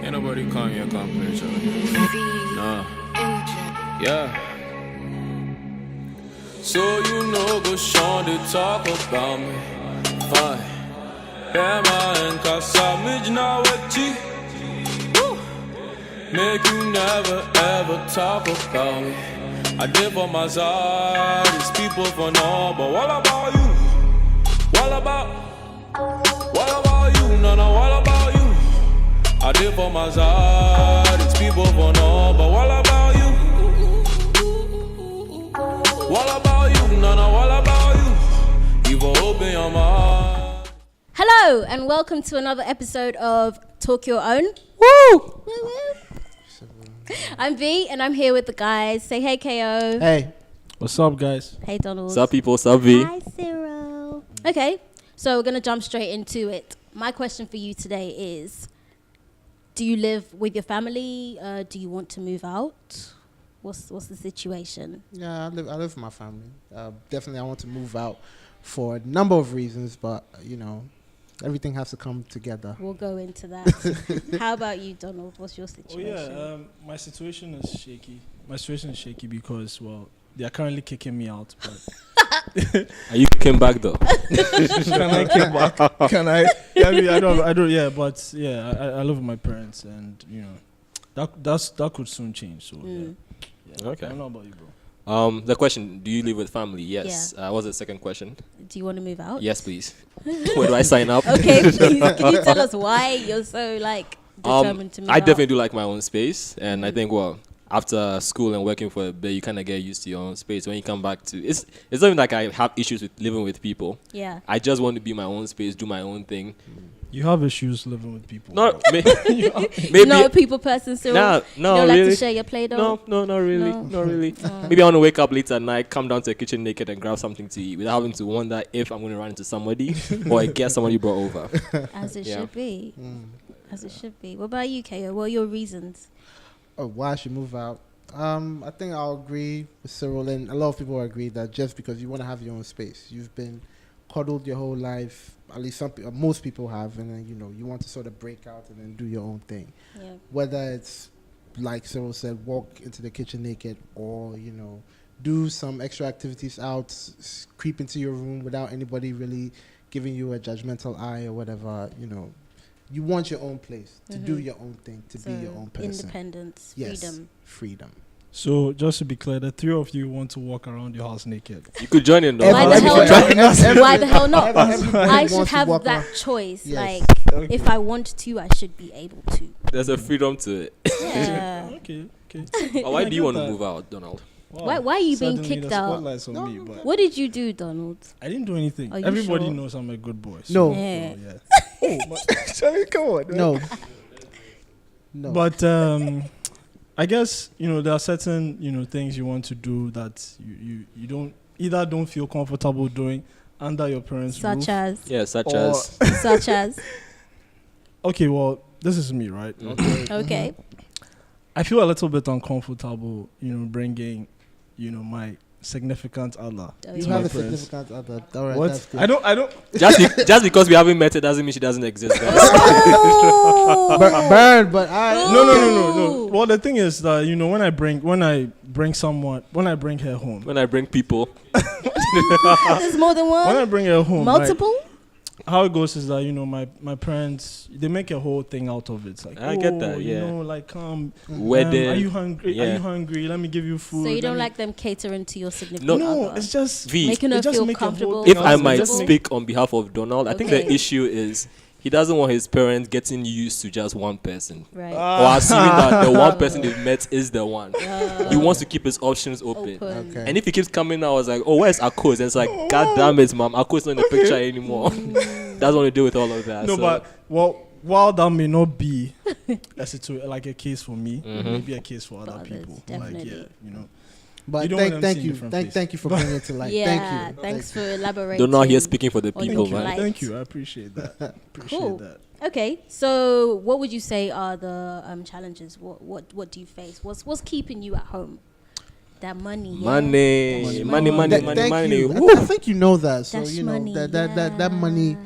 Ain't nobody come here come play each other. Nah. Yeah. So you know go Sean to talk about me. Fine. Yeah, man, cause I'm now with you. Make you never ever talk about me. I did for my side, these people for no, but what about you? What about you? No, what about you? I did for my side, these people for no, but what about you? What about you? No, what about you? You will open your mind. Hello and welcome to another episode of Talk Your Own. Woo! I'm V and I'm here with the guys. Say hey, KO. Hey. What's up, guys? Hey, Donald. What's up, people? What's up, V? Hi, Cyril. Okay, so we're going to jump straight into it. My question for you today is, do you live with your family? Do you want to move out? What's the situation? Yeah, I live with my family. Definitely I want to move out for a number of reasons, but, everything has to come together. We'll go into that. How about you, Donald? What's your situation? My situation is shaky. My situation is shaky because, well, they are currently kicking me out. But Are you kicking back though? can I kick back? Can I? Yeah, I don't. Yeah, but yeah, I live with my parents, and that could soon change. So yeah. Okay. I don't know about you, bro. The question: do you live with family? Yes. Yeah. What's the second question? Do you want to move out? Yes, please. Where do I sign up? Okay, please. Can you tell us why you're so determined to move out? I definitely do like my own space, and I think after school and working for a bit, you kind of get used to your own space. When you come back to it's not even like I have issues with living with people. Yeah. I just want to be my own space, do my own thing. You have issues living with people. No, maybe. You're not a people person, so No, you don't really. like to share your Play-Doh? No, not really. No. Not really. Oh. Maybe I want to wake up late at night, come down to the kitchen naked and grab something to eat without having to wonder if I'm going to run into somebody or I get somebody brought over. As it Yeah. should be. As it should be. What about you, KO? What are your reasons? Why I should move out? I think I'll agree with Cyril, and a lot of people agree that just because you want to have your own space, you've been coddled your whole life. At least most people have, and then you want to sort of break out and then do your own thing. Yeah. Whether it's like Cyril said, walk into the kitchen naked, or do some extra activities out, creep into your room without anybody really giving you a judgmental eye or whatever. You want your own place to do your own thing, to be your own person. Independence, Yes, freedom. freedom. So just to be clear, the three of you want to walk around your house naked. You could join in though. Why the hell not? Why the hell not? Everybody I should wants to have walk that around. choice. Yes. If I want to, I should be able to. There's a freedom to it. Yeah. Okay. But why do you I want get to that. move out, Donald? Wow. Why are you being Suddenly kicked the out? spotlight's on me, but What did you do, Donald? I didn't do anything. Are you Everybody sure? knows I'm a good boy. No. Yeah. Charlie, come on. No. No. But I guess there are certain things you want to do that you don't feel comfortable doing under your parents' roof. Such as? Yeah, such Or- as. Such as? Okay, well, this is me, right? Okay. I feel a little bit uncomfortable, bringing, my significant other. Oh, You to have my a parents. significant other. All right, What? that's good. I don't. Just because we haven't met her doesn't mean she doesn't exist, guys. Oh. Burn, but I. No. Well, the thing is that when I bring her home, When I bring people, There's more than one? when I bring her home, Multiple? how it goes is that my parents, they make a whole thing out of it. It's like, I get that, yeah. Come, wedding. are you hungry? Yeah. Are you hungry? Let me give you food. So you don't Let me- like them catering to your significant No, other? it's just V. Making her It just feel make a whole comfortable. thing If I out of might it. Just make- speak on behalf of Donald, I think the Okay. issue is he doesn't want his parents getting used to just one person. Right. Or assuming that the one person they've met is the one. He wants to keep his options open. Okay. And if he keeps coming out, I was like, oh, where's Akos? And it's like, God damn it, mom, Akos not in the picture anymore. Doesn't want to deal with all of that. No, so. but while that may not be like a case for me, it may be a case for other others, people. definitely. But You don't want them thank seeing you, different thank faces. you for bringing it to light. Yeah, Thank you. thanks for elaborating. Donald here speaking for the on people, the man. light. Thank you. I appreciate that. Cool. that. Okay, so what would you say are the challenges? What do you face? What's keeping you at home? That money. Yeah? Money. Thank Money. you. Money. I think you know that. So Dash you know money, that money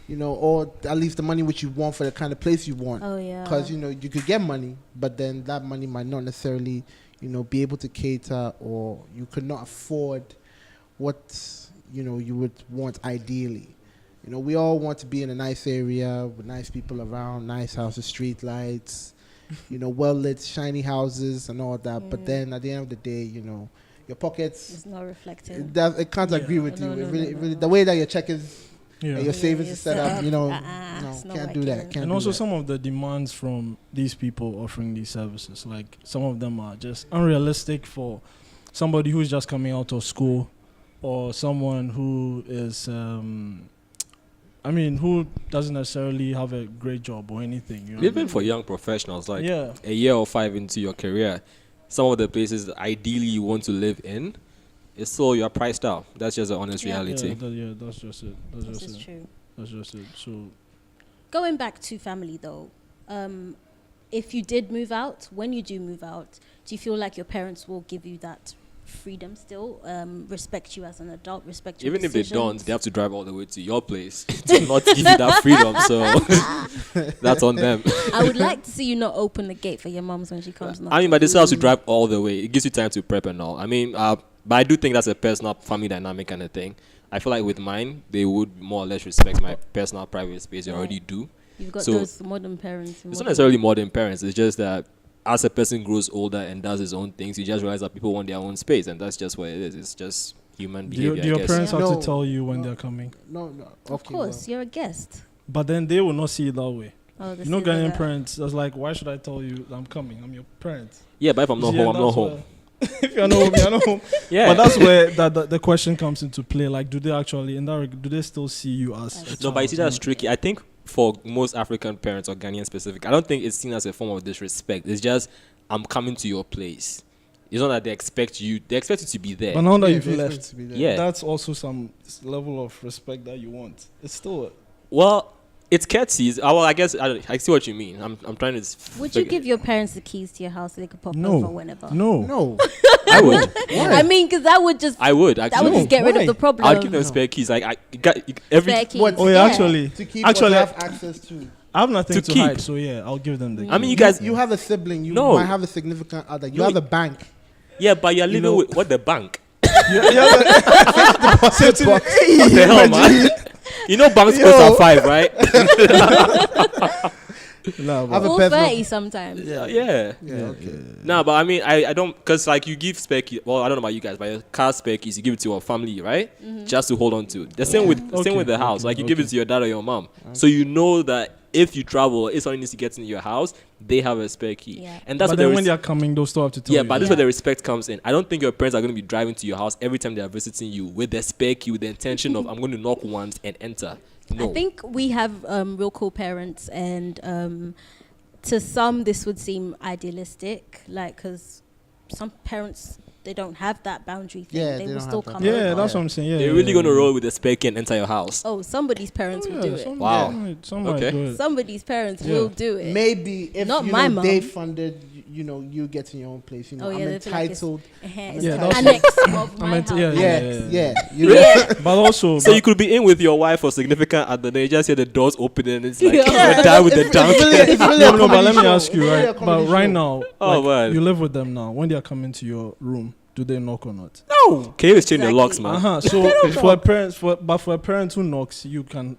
you know, or at least the money which you want for the kind of place you want. Oh yeah. Because, you know, you could get money, but then that money might not necessarily, you know, be able to cater, or you could not afford what, you know, you would want ideally. You know, we all want to be in a nice area with nice people around, nice houses, street lights, you know, well-lit, shiny houses and all that. But then at the end of the day, you know, your pockets, It's not reflecting. it can't agree with No, you. no, It no, really, no, really, no. the way that your check is, Yeah. your savings your is set up, setup, you know, it's no, not can't do that. working. Can't And do also that. some of the demands from these people offering these services, like some of them are just unrealistic for somebody who's just coming out of school, or someone who is who doesn't necessarily have a great job or anything, you know. Even for young professionals, like Yeah. a year or 5 into your career, some of the places that ideally you want to live in, it's still you're priced out. That's just the honest Yeah. reality. That's just it. This is true. That's just it. So Going back to family though, if you did move out, when you do move out, do you feel like your parents will give you that freedom still, respect you as an adult, respect your Even if they decisions? don't, they have to drive all the way to your place to not give you that freedom. So that's on them. I would like to see you not open the gate for your moms when she comes. I mean, but they still have to drive all the way. It gives you time to prep and all. I mean, but I do think that's a personal family dynamic kind of thing. I feel like with mine, they would more or less respect my personal private space. They Yeah. already do. You've got So, those modern parents. It's not modern- necessarily modern parents. It's just that as a person grows older and does his own things, you just realize that people want their own space, and that's just what it is. It's just human do, behavior. do your I guess. parents have No. to tell you when they're coming? No, no. Of Okay, course, you're a guest. But then they will not see it that way. Oh, You know, Ghanaian parents, that's like, why should I tell you that I'm coming? I'm your parent. Yeah, but if I'm not Yeah, home, I'm not that's home. where- if you're not home, you're not home. Yeah, But that's where the question comes into play. Like, do they actually, do they still see you as a no, but you see, child? that's tricky. I think for most African parents or Ghanaian specific, I don't think it's seen as a form of disrespect. It's just I'm coming to your place. It's not that they expect you. They expect you to be there. But now that Yeah, you've it's left, meant to be there. Yeah. that's also some level of respect that you want. It's still Well, it's courtesies. Well, I guess I see what you mean. I'm trying to. Would you give your parents the keys to your house so they could pop no, over whenever? no. No. I would. I mean, because that would just I would that actually. would just get rid Why? of the problem. I'd give them spare keys. Like every. Spare keys. What? Oh yeah, actually, To keep actually, what you have access to. I have nothing to to keep. hide, so yeah, I'll give them the. I mean, you guys. You have a sibling. You No. might have a significant other. You No, have a bank. Yeah, but you're living know- with what the bank? Deposit box. What the hell, man? You know banks cost are 5, right? Nah, Have but- a personal- 4:30 sometimes. Yeah. Yeah, okay. No, but I mean, I don't, because like you give spare keys. Well, I don't know about you guys, but your car spare keys, you give it to your family, right? Just to hold on to. The same with same with the house. Like you give it to your dad or your mom, so you know that if you travel, if something needs to get into your house, they have a spare key, Yeah. and that's but what then the when they're coming, they'll still have to tell yeah, you. but this is Yeah. where the respect comes in. I don't think your parents are going to be driving to your house every time they are visiting you with their spare key, with the intention of I'm going to knock once and enter. No. I think we have real cool parents, and to some this would seem idealistic, like because some parents they don't have that boundary thing. Yeah, they they will don't still have that. come yeah, over. that's what I'm saying. Yeah, they're yeah, really yeah, going to yeah. roll with the spare key and enter your house. Oh, somebody's parents will do it. Wow. Some might Okay. do it. Somebody's parents Yeah. will do it. Maybe if Not you my know mom. they funded, you know, you getting your own place. You know, Oh, yeah, I'm they feel like it's- entitled. It's Yeah, the that's- annex of my meant to- house. yeah, Yeah, yeah, yeah. You know, Yeah. But also, So you could be in with your wife or significant other, then you just hear the doors open and it's like Yeah. you're down with the dunk. It's really no, a no, but let me comedy ask show. you, It's really a right? But comedy right show. now, Oh, man. you live with them now. When they are coming to your room, do they knock or not? No. Can you exchange the Exactly. locks, man? So for a parent, for a parent who knocks, you can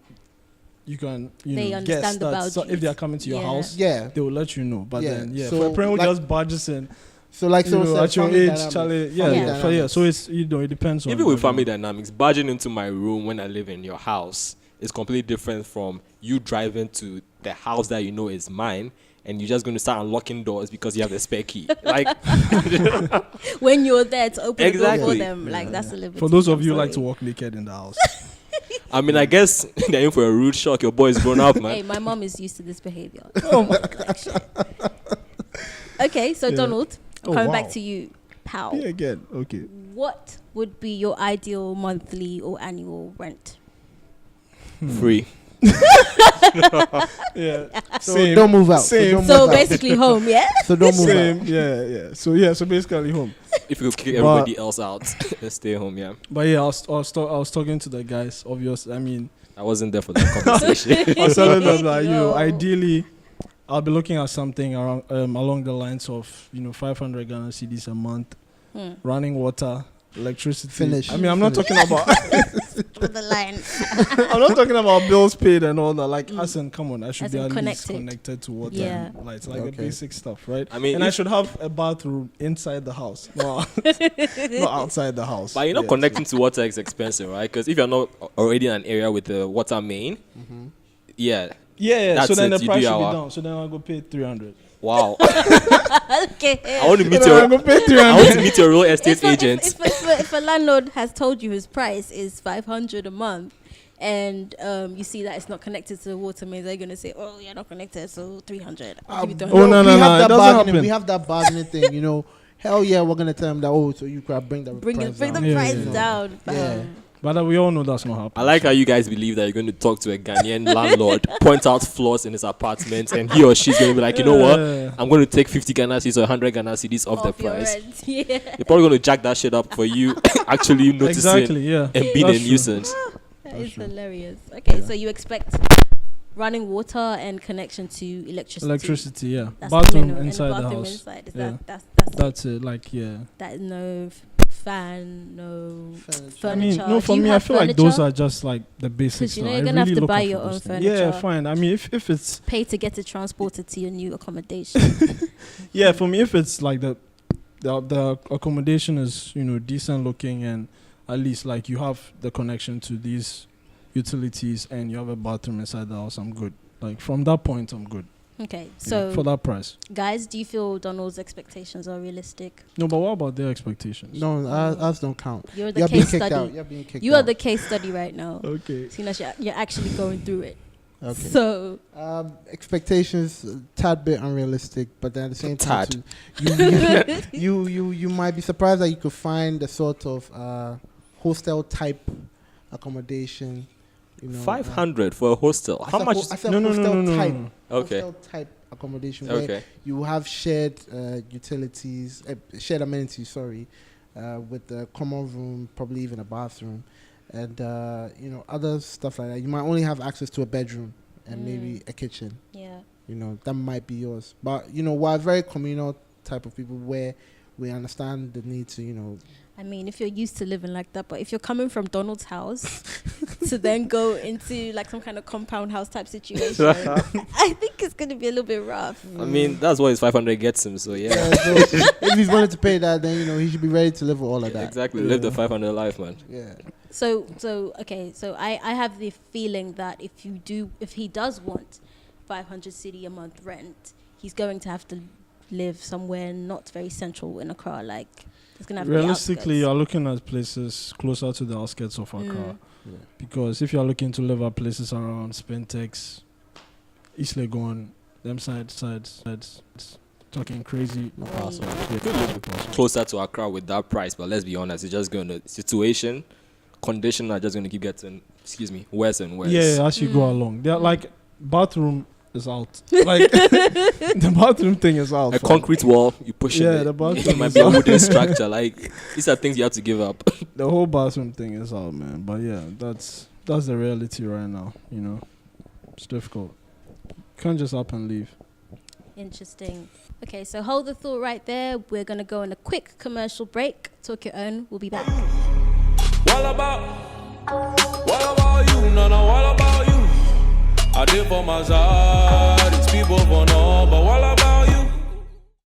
They know, understand guess the that so if boundaries. they are coming to your Yeah. house, Yeah. they will let you know. But Yeah. then, yeah, So, for a parent who like- just barges in, So like you so know, said, at your family age, dynamics. Charlie, yeah, Family yeah, dynamics. so it's it depends on Even with family everyone. dynamics, barging into my room when I live in your house is completely different from you driving to the house that you know is mine and you're just going to start unlocking doors because you have the spare key. Like, When you're there to open the door for Exactly. them, like that's a liberty. For those of I'm you who like to sorry. walk naked in the house, I mean, I guess they're in for a rude shock. Your boy is grown up, man. Hey, my mom is used to this behavior. Oh my god. Okay, so Yeah. Donald, Oh, coming wow. back to you, pal. yeah, again, okay. What would be your ideal monthly or annual rent? Free. Yeah, So don't move out. Same. So don't So move out. basically home, yeah? So don't move same, out. yeah. So basically home. If you could kick But- everybody else out and stay home, yeah. But yeah, I was talking to the guys. Obvious. I mean, I wasn't there for that conversation. I was telling them that Yo. ideally, I'll be looking at something around along the lines of 500 Ghana cedis a month, running water, electricity. Finish. I mean, I'm not talking about. With the line. I'm not talking about bills paid and all that. Like, as in, come on, I should As be in at least connected. connected to water Yeah. and lights, like the Okay. basic stuff, right? I mean, and I if- should have a bathroom inside the house, not outside the house. But Yeah. connecting to water is expensive, right? Because if you're not already in an area with a water main, yeah, Yeah. That's So then it, the you price do should be our- down. So then I'll go pay 300. wow. Okay. I want to meet So then I'll your, go pay I 300. want to meet your real estate If a- agent. if a landlord has told you his price is 500 a month, and you see that it's not connected to the water mains, they're gonna say, "Oh, you're not connected, so 300." I'll give you 300. Oh, no, we no, have it that doesn't bargaining. happen. We have that bargaining thing, Hell yeah, we're gonna tell him that. Oh, so you could bring the Bring price the down. Yeah, price yeah. down. Yeah. But we all know that's not happening. I like how you guys believe that you're going to talk to a Ghanaian landlord, point out flaws in his apartment, and he or she's going to be like, you know what? Yeah. I'm going to take 50 Ghana cedis or 100 Ghana cedis off the Off your price. rent. Yeah. You're probably going to jack that shit up for you actually noticing Exactly, yeah. and being That's a true. nuisance. That is hilarious. Okay, so you expect running water and connection to electricity. Electricity, yeah. That's the Bathroom minimum, and inside the bathroom house. inside. Is Yeah. that's That's it, like, yeah. that is no fan, no furniture. I mean, no, for Do you me, I have feel like those furniture? are just like the basic 'Cause, stuff. you're I gonna have really to look buy out your for own those things. furniture. Yeah, fine. I mean, if it's Pay to get it transported to your new accommodation. yeah, for me, if it's like the accommodation is decent looking and at least like you have the connection to these utilities and you have a bathroom inside the house, I'm good. Like from that point, I'm good. Okay, Yeah, so for that price. guys, do you feel Donald's expectations are realistic? No, but what about their expectations? No, us don't count. You're the You're being case kicked study. out. You're being kicked You out. are the case study right now. Okay. Seeing as you're actually going through it. Okay. So Expectations tad bit unrealistic, but then at the same time, Tad. too, you might be surprised that you could find a sort of hostel type accommodation. 500 for a hostel. How much? I said No. hostel type. Okay. Hostel type accommodation where Okay. you have shared utilities, shared amenities. Sorry, with the common room, probably even a bathroom, and other stuff like that. You might only have access to a bedroom and maybe a kitchen. yeah. That might be yours. But we're a very communal type of people where we understand the need to I mean, if you're used to living like that, but if you're coming from Donald's house to then go into like some kind of compound house type situation, I think it's going to be a little bit rough. I mean, that's what his 500 gets him. So yeah, so if he's willing to pay that, then he should be ready to live with all of that. exactly. Live the 500 life, man. Yeah. So okay, so I have the feeling that if he does want 500 cedi a month rent, he's going to have to live somewhere not very central in Accra. Like it's gonna have Realistically, to be you're looking at places closer to the outskirts of Accra. Yeah. Because if you're looking to live at places around Spentex, East Legon, them sides, it's talking crazy. No possible. Closer to Accra with that price, but let's be honest, it's just going to condition are just going to keep getting, worse and worse. Yeah, as you go along. They're like bathroom is out. Like the bathroom thing is out. A concrete wall, you push Yeah, it. the It bathroom might is be a out. wooden structure. Like these are things you have to give up. The whole bathroom thing is out, man. But yeah, that's the reality right now. It's difficult. Can't just up and leave. Interesting. Okay, so hold the thought right there. We're gonna go on a quick commercial break. Talk your own. We'll be back. What about you? No, what about you? I did for my side, these people for no, but what about